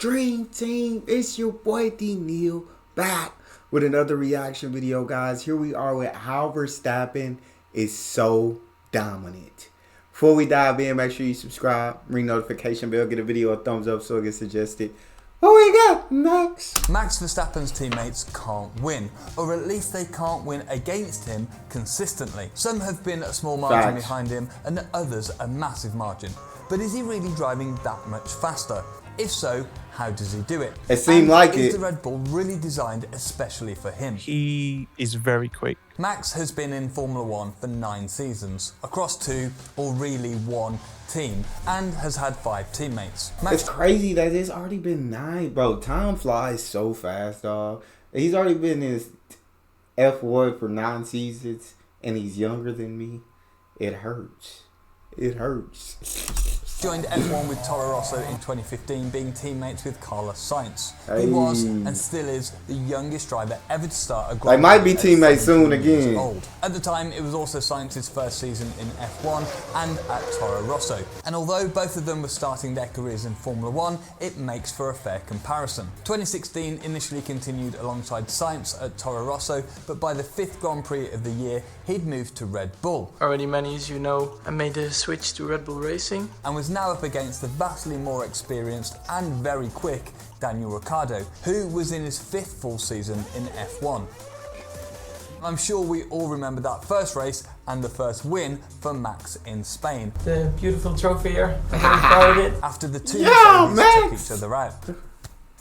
Dream Team? It's your boy Neal back with another reaction video, guys. Here we are with how Verstappen is so dominant. Before we dive in, make sure you subscribe, ring notification bell, get a video a thumbs up so it gets suggested. What we got, Max? Max Verstappen's teammates can't win, or at least they can't win against him consistently. Some have been a small margin behind him and others a massive margin. But is he really driving that much faster? If so, how does he do it? It seemed like it. Is the Red Bull really designed especially for him? He is very quick. Max has been in Formula 1 for 9 seasons, across 2 or really 1 team, and has had 5 teammates. It's crazy that it's already been 9, bro. Time flies so fast, dog. He's already been in F1 for 9 seasons, and he's younger than me. It hurts. It hurts. Joined F1 with Toro Rosso in 2015, being teammates with Carlos Sainz. He was and still is the youngest driver ever to start a Grand Prix. They might be teammates soon again. Old. At the time, it was also Sainz's first season in F1 and at Toro Rosso. And although both of them were starting their careers in Formula 1, it makes for a fair comparison. 2016 initially continued alongside Sainz at Toro Rosso, but by the 5th Grand Prix of the year, he'd moved to Red Bull. Already many, as you know, I made the switch to Red Bull Racing. And was now up against the vastly more experienced and very quick Daniel Ricciardo, who was in his 5th full season in F1. I'm sure we all remember that first race and the first win for Max in Spain. The beautiful trophy here, I'm very proud of it. After the two took each other out.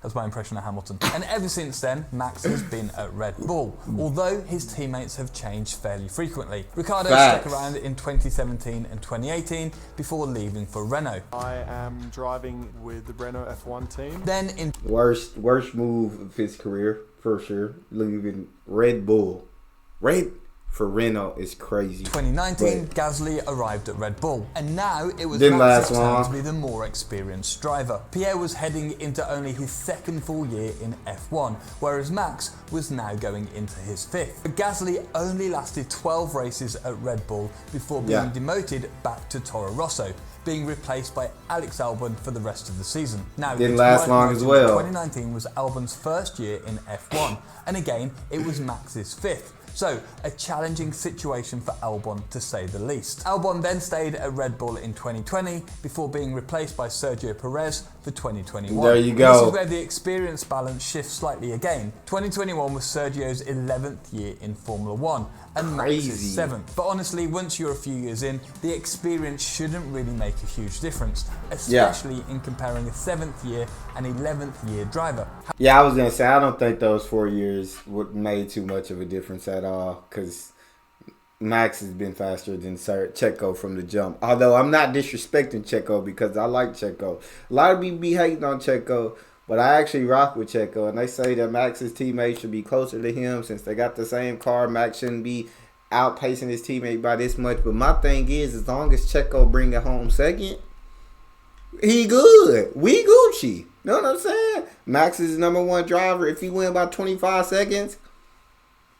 That's my impression of Hamilton. And ever since then, Max has been at Red Bull, although his teammates have changed fairly frequently. Ricciardo stuck around in 2017 and 2018 before leaving for Renault. I am driving with the Renault F1 team. Then in worst move of his career, for sure, leaving Red Bull. For Renault is crazy. 2019, Gasly arrived at Red Bull, and now it was Didn't Max's last turn long. to be the more experienced driver. Pierre was heading into only his 2nd full year in F1, whereas Max was now going into his 5th. But Gasly only lasted 12 races at Red Bull before being demoted back to Toro Rosso, being replaced by Alex Albon for the rest of the season. Now, didn't last long as well. 2019 was Albon's first year in F1, and again, it was Max's 5th. So, a challenging situation for Albon to say the least. Albon then stayed at Red Bull in 2020 before being replaced by Sergio Perez for 2021. There you go. This is where the experience balance shifts slightly again. 2021 was Sergio's 11th year in Formula 1 and Max's 7th. But honestly, once you're a few years in, the experience shouldn't really make a huge difference, especially in comparing a 7th year and 11th year driver. Yeah, I was going to say, I don't think those 4 years made too much of a difference at all, because Max has been faster than Checo from the jump. Although I'm not disrespecting Checo, because I like Checo. A lot of people be hating on Checo, but I actually rock with Checo. And they say that Max's teammates should be closer to him since they got the same car. Max shouldn't be outpacing his teammate by this much. But my thing is, as long as Checo bring it home 2nd, he good. We Gucci. You know what I'm saying? Max is #1 driver. If he win by 25 seconds,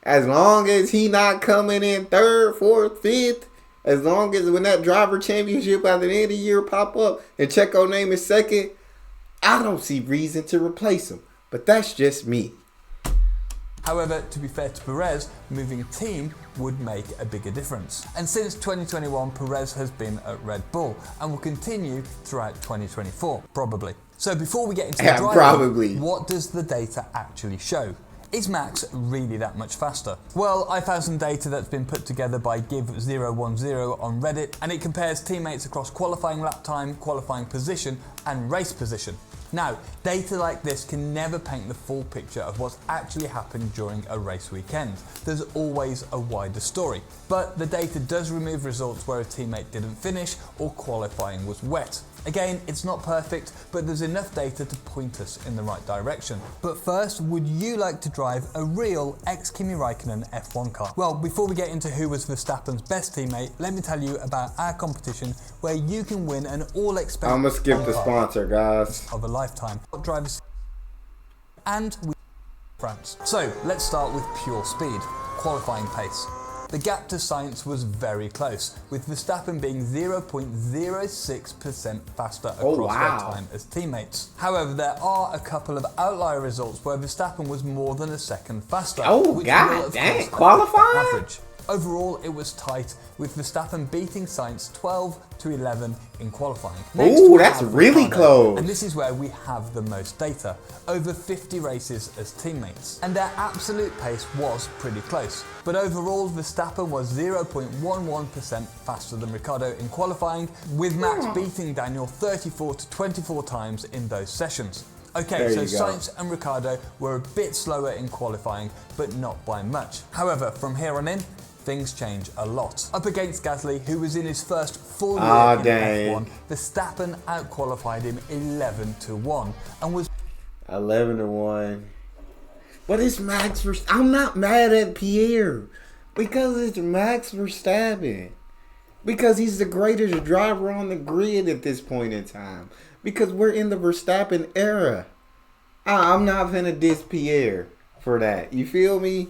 as long as he not coming in 3rd, 4th, 5th, as long as when that driver championship at the end of the year pop up and Checo name is 2nd, I don't see reason to replace him. But that's just me. However, to be fair to Perez, moving team would make a bigger difference. And since 2021, Perez has been at Red Bull and will continue throughout 2024, probably. So before we get into the driving, what does the data actually show? Is Max really that much faster? Well, I found some data that's been put together by Give010 on Reddit, and it compares teammates across qualifying lap time, qualifying position, and race position. Now, data like this can never paint the full picture of what's actually happened during a race weekend. There's always a wider story. But the data does remove results where a teammate didn't finish or qualifying was wet. Again, it's not perfect, but there's enough data to point us in the right direction. But first, would you like to drive a real ex-Kimi Raikkonen F1 car? Well, before we get into who was Verstappen's best teammate, let me tell you about our competition where you can win an all-expense I'm gonna skip the sponsor, guys. Of a lifetime. Drivers and France. So, let's start with pure speed, qualifying pace. the gap to Sainz was very close, with Verstappen being 0.06% faster across their time as teammates. However, there are a couple of outlier results where Verstappen was more than a second faster. Oh, god dang, qualifying? Average. Overall, it was tight, with Verstappen beating Sainz 12-11 in qualifying. Ooh, that's really close. And this is where we have the most data. Over 50 races as teammates. And their absolute pace was pretty close. But overall, Verstappen was 0.11% faster than Ricciardo in qualifying, with Max beating Daniel 34-24 times in those sessions. Okay, so Sainz and Ricciardo were a bit slower in qualifying, but not by much. However, from here on in, things change a lot. Up against Gasly, who was in his first full year in F1, Verstappen outqualified him 11-1 and was 11-1. But it's Max Verstappen. I'm not mad at Pierre because it's Max Verstappen. Because he's the greatest driver on the grid at this point in time. Because we're in the Verstappen era. I'm not gonna diss Pierre for that. You feel me?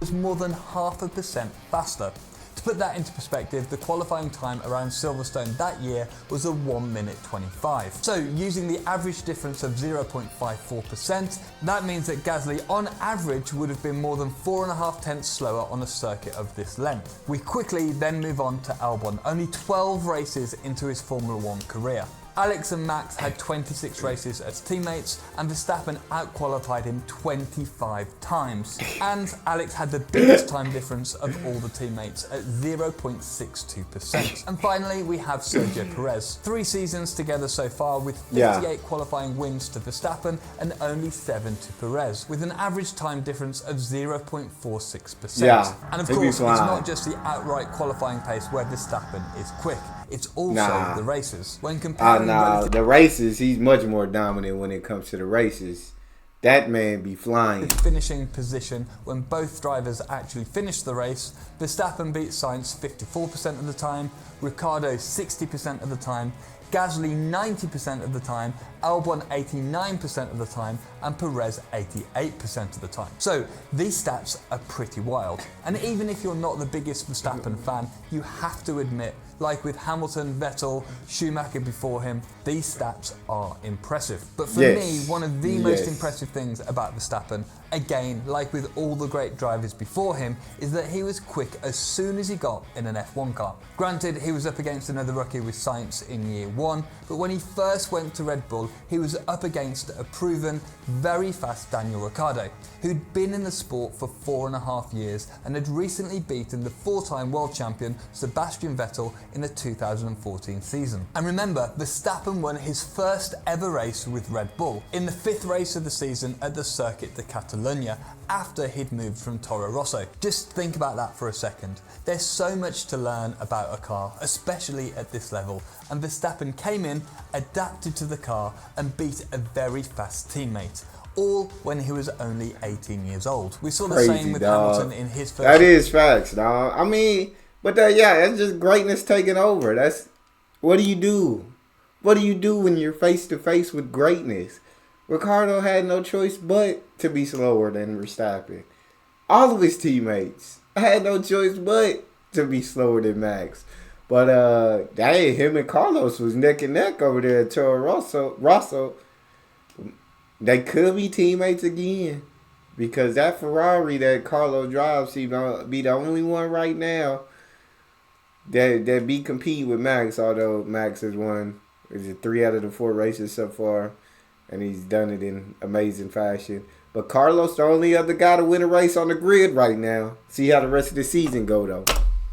Was more than 0.5% faster. To put that into perspective, the qualifying time around Silverstone that year was a 1 minute 25. So using the average difference of 0.54%, that means that Gasly on average would have been more than 4.5 tenths slower on a circuit of this length. We quickly then move on to Albon, only 12 races into his Formula 1 career. Alex and Max had 26 races as teammates, and Verstappen outqualified him 25 times. And Alex had the biggest time difference of all the teammates at 0.62%. And finally, we have Sergio Perez. 3 seasons together so far, with 58 qualifying wins to Verstappen and only 7 to Perez, with an average time difference of 0.46%. And of course, it's not just the outright qualifying pace where Verstappen is quick. It's also the races. When comparing the races, he's much more dominant when it comes to the races. That man be flying. Finishing position when both drivers actually finished the race, Verstappen beat Sainz 54% of the time, Ricciardo 60% of the time, Gasly 90% of the time, Albon 89% of the time, and Perez 88% of the time. So these stats are pretty wild. And even if you're not the biggest Verstappen fan, you have to admit, like with Hamilton, Vettel, Schumacher before him, these stats are impressive. But for me, one of the most impressive things about Verstappen, again, like with all the great drivers before him, is that he was quick as soon as he got in an F1 car. Granted, he was up against another rookie with Sainz in year 1, but when he first went to Red Bull, he was up against a proven, very fast Daniel Ricciardo, who'd been in the sport for 4.5 years and had recently beaten the 4-time world champion Sebastian Vettel in the 2014 season. And remember, Verstappen won his first ever race with Red Bull in the 5th race of the season at the Circuit de Catalunya, after he'd moved from Toro Rosso. Just think about that for a second. There's so much to learn about a car, especially at this level, and Verstappen came in, adapted to the car, and beat a very fast teammate. All when he was only 18 years old. We saw the same with Hamilton in his first... That is facts, dog. I mean, but that's just greatness taking over. That's... What do you do? What do you do when you're face to face with greatness? Ricciardo had no choice but to be slower than Verstappen. All of his teammates had no choice but to be slower than Max. But him and Carlos was neck and neck over there at Toro Rosso. They could be teammates again, because that Ferrari that Carlos drives, he gonna be the only one right now that be compete with Max. Although Max has won 3 out of the 4 races so far, and he's done it in amazing fashion. But Carlos, the only other guy to win a race on the grid right now. See how the rest of the season go, though.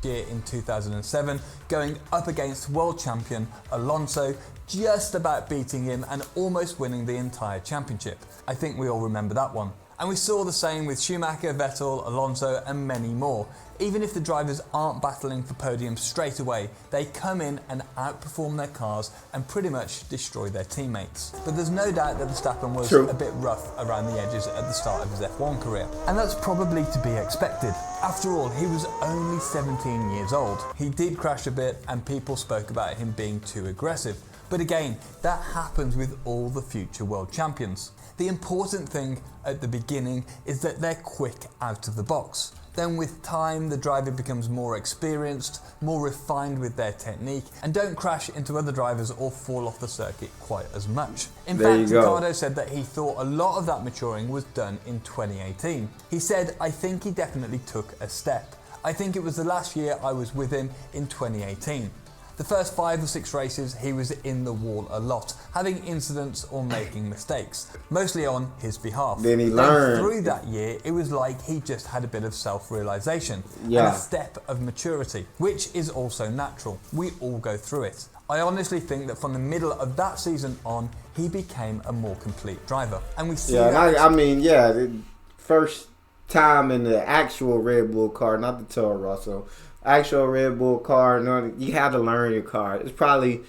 Year in 2007, going up against world champion Alonso, just about beating him and almost winning the entire championship. I think we all remember that one. And we saw the same with Schumacher, Vettel, Alonso, and many more. Even if the drivers aren't battling for podiums straight away, they come in and outperform their cars and pretty much destroy their teammates. But there's no doubt that Verstappen was a bit rough around the edges at the start of his F1 career. And that's probably to be expected. After all, he was only 17 years old. He did crash a bit and people spoke about him being too aggressive. But again, that happens with all the future world champions. The important thing at the beginning is that they're quick out of the box. Then with time, the driver becomes more experienced, more refined with their technique, and don't crash into other drivers or fall off the circuit quite as much. In fact, Ricardo said that he thought a lot of that maturing was done in 2018. He said, "I think he definitely took a step. I think it was the last year I was with him in 2018. The first 5 or 6 races, he was in the wall a lot, having incidents or making mistakes, mostly on his behalf. Then he learned. Through that year, it was like he just had a bit of self-realization and a step of maturity, which is also natural. We all go through it. I honestly think that from the middle of that season on, he became a more complete driver. And we see that. The first time in the actual Red Bull car, not the Toro Rosso, actual Red Bull car, you had to learn your car. It's probably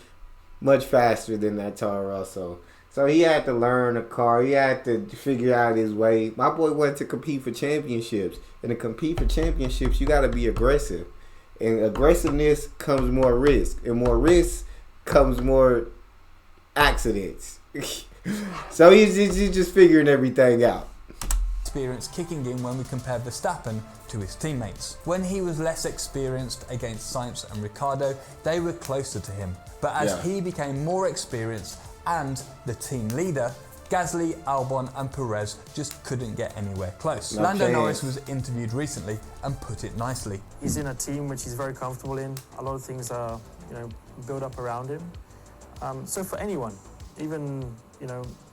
much faster than that Toro Rosso. So he had to learn a car. He had to figure out his way. My boy wanted to compete for championships. And to compete for championships, you got to be aggressive. And aggressiveness comes more risk. And more risk comes more accidents. So he's just figuring everything out. Experience kicking in when we compare Verstappen to his teammates. When he was less experienced against Sainz and Ricciardo, they were closer to him. But as he became more experienced and the team leader, Gasly, Albon and Perez just couldn't get anywhere close. Lando Norris was interviewed recently and put it nicely. He's in a team which he's very comfortable in. A lot of things are, built up around him. So for anyone, even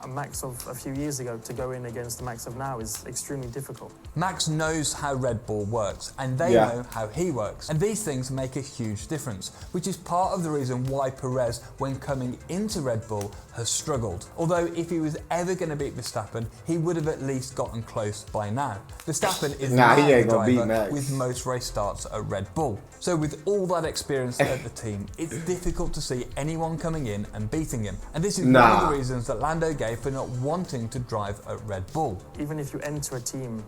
a Max of a few years ago to go in against the Max of now is extremely difficult. Max knows how Red Bull works and they know how he works. And these things make a huge difference, which is part of the reason why Perez, when coming into Red Bull, has struggled. Although if he was ever going to beat Verstappen, he would have at least gotten close by now. Verstappen is now the driver with most race starts at Red Bull. So with all that experience at the team, it's difficult to see anyone coming in and beating him. And this is one of the reasons that Lando gave for not wanting to drive at Red Bull. Even if you enter a team,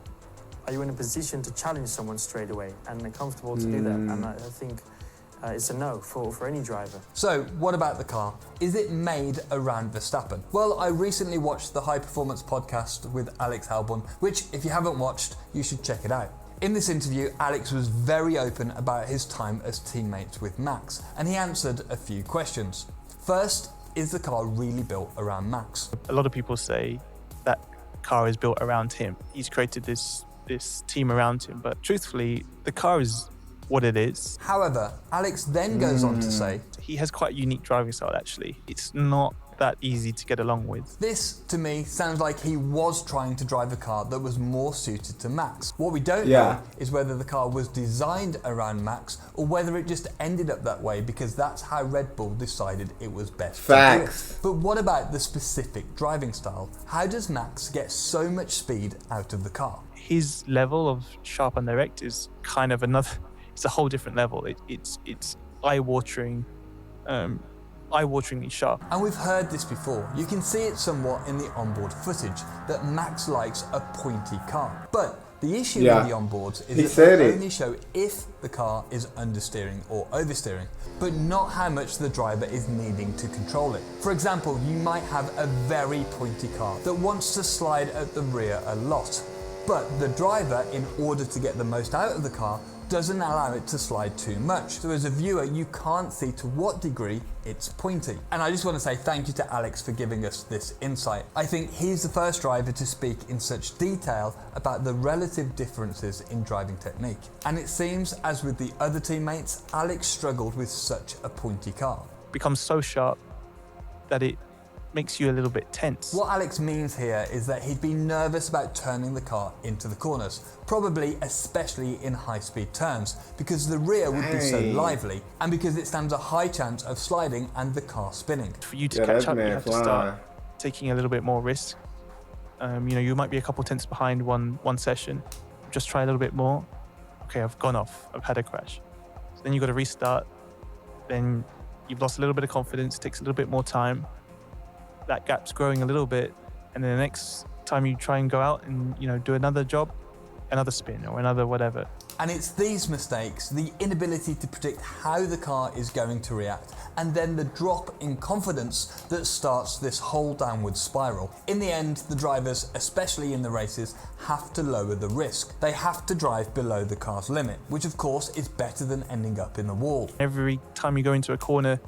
are you in a position to challenge someone straight away? And they're comfortable to do that. And I think it's a no for any driver. So what about the car? Is it made around Verstappen? Well, I recently watched the High Performance podcast with Alex Albon, which if you haven't watched, you should check it out. In this interview, Alex was very open about his time as teammates with Max, and he answered a few questions. First, is the car really built around Max? A lot of people say that car is built around him. He's created this team around him, but truthfully, the car is what it is. However, Alex then goes on to say, he has quite a unique driving style actually. It's not that easy to get along with. This, to me, sounds like he was trying to drive a car that was more suited to Max. What we don't know is whether the car was designed around Max or whether it just ended up that way because that's how Red Bull decided it was best to do it. But what about the specific driving style? How does Max get so much speed out of the car? His level of sharp and direct is kind of it's a whole different level. It's eye-wateringly sharp. And we've heard this before. You can see it somewhat in the onboard footage that Max likes a pointy car. But the issue with the onboards is that they only show if the car is understeering or oversteering, but not how much the driver is needing to control it. For example, you might have a very pointy car that wants to slide at the rear a lot, but the driver, in order to get the most out of the car, doesn't allow it to slide too much. So as a viewer, you can't see to what degree it's pointy. And I just want to say thank you to Alex for giving us this insight. I think he's the first driver to speak in such detail about the relative differences in driving technique. And it seems, as with the other teammates, Alex struggled with such a pointy car. It becomes so sharp that it makes you a little bit tense. What Alex means here is that he'd be nervous about turning the car into the corners, probably especially in high-speed turns, because the rear would be so lively and because it stands a high chance of sliding and the car spinning. For you to catch up, you have to start taking a little bit more risk. You might be a couple tenths behind one session. Just try a little bit more. Okay, I've gone off. I've had a crash. So then you've got to restart. Then you've lost a little bit of confidence. It takes a little bit more time. That gap's growing a little bit, and then the next time you try and go out and do another job, another spin or another whatever. And it's these mistakes, the inability to predict how the car is going to react, and then the drop in confidence that starts this whole downward spiral. In the end, the drivers, especially in the races, have to lower the risk. They have to drive below the car's limit, which of course is better than ending up in the wall. Every time you go into a corner,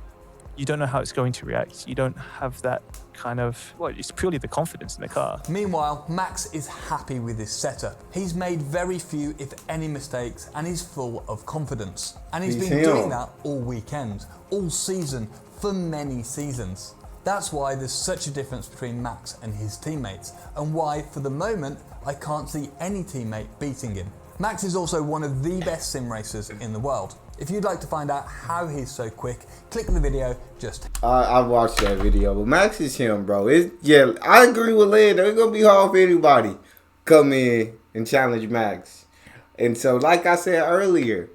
you don't know how it's going to react. You don't have that kind of, well, it's purely the confidence in the car. Meanwhile, Max is happy with his setup. He's made very few, if any, mistakes, and he's full of confidence. And he's been doing that all weekend, all season, for many seasons. That's why there's such a difference between Max and his teammates, and why, for the moment, I can't see any teammate beating him. Max is also one of the best sim racers in the world. If you'd like to find out how he's so quick, click the video just. I watched that video, but Max is him, bro. Yeah, I agree with Led. It's gonna be hard for anybody come in and challenge Max. And so, like I said earlier,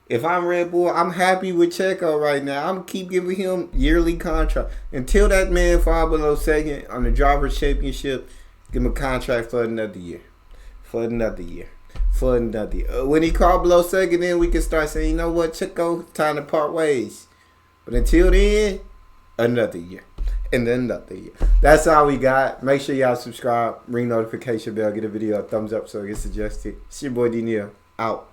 if I'm Red Bull, I'm happy with Checo right now. I'm gonna keep giving him yearly contract until that man fall below second on the Drivers' Championship. Give him a contract for another year. When he called below second, then we can start saying, you know what, Checo, time to part ways. But until then, another year. And then another year. That's all we got. Make sure y'all subscribe, ring notification bell, get a video a thumbs up so it gets suggested. It's your boy Neal, out.